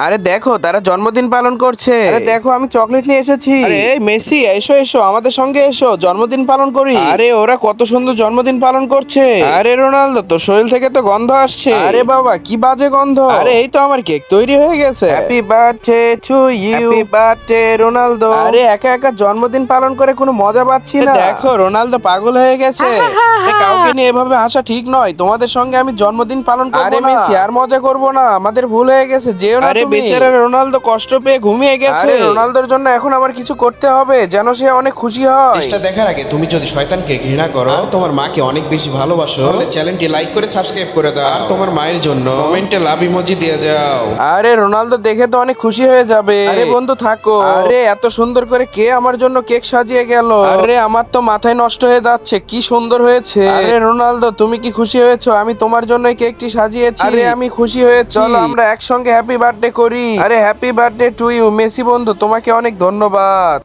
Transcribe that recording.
আরে দেখো তারা জন্মদিন পালন করছে। আরে দেখো আমি চকলেট নিয়ে এসেছি। আরে এই মেসি এসো এসো আমাদের সঙ্গে এসো জন্মদিন পালন করি। আরে ওরা কত সুন্দর জন্মদিন পালন করছে। আরে রোনালদো তোর শরীর থেকে তো গন্ধ আসছে। আরে বাবা কি বাজে গন্ধ। আরে এই তো আমার কেক তৈরি হয়ে গেছে। Happy birthday to you, happy birthday Ronaldo. আরে একা একা জন্মদিন পালন করে কোনো মজা পাচ্ছি না। দেখো রোনালদো পাগল হয়ে গেছে। কাউকে নিয়ে এভাবে হাসা ঠিক নয়। তোমাদের সঙ্গে আমি জন্মদিন পালন করব না। আরে মেসি আর মজা করব না, আমাদের ভুল হয়ে গেছে, যেও না তুমি। বেচারা রোনালদো কষ্ট পেয়ে ঘুমিয়ে গেছে। আরে রোনালদোর জন্য এখন আমার কিছু করতে হবে যেন সে অনেক খুশি হয়। চেষ্টা দেখার আগে তুমি যদি শয়তানকে ঘৃণা করো আর তোমার মাকে অনেক বেশি ভালোবাসো তাহলে চ্যানেলটি লাইক করে সাবস্ক্রাইব করে দাও আর তোমার মায়ের জন্য কমেন্টে লাভ ইমোজি দিয়ে যাও। আরে রোনালদো দেখে তো অনেক খুশি হয়ে যাবে। আরে বন্ধু থাকো। আরে এত সুন্দর করে কে আমার জন্য কেক সাজিয়ে গেল। আরে আমার তো মাথায় নষ্ট হয়ে যাচ্ছে, কি সুন্দর হয়েছে। আরে রোনালদো তুমি কি খুশি হয়েছো? আমি তোমার জন্য এই কেকটি সাজিয়েছি। আরে আমি খুশি হয়েছি। চলো আমরা একসঙ্গে হ্যাপি বার্থডে করি। আরে happy birthday to you Messi বন্ধু, তোমাকে অনেক ধন্যবাদ।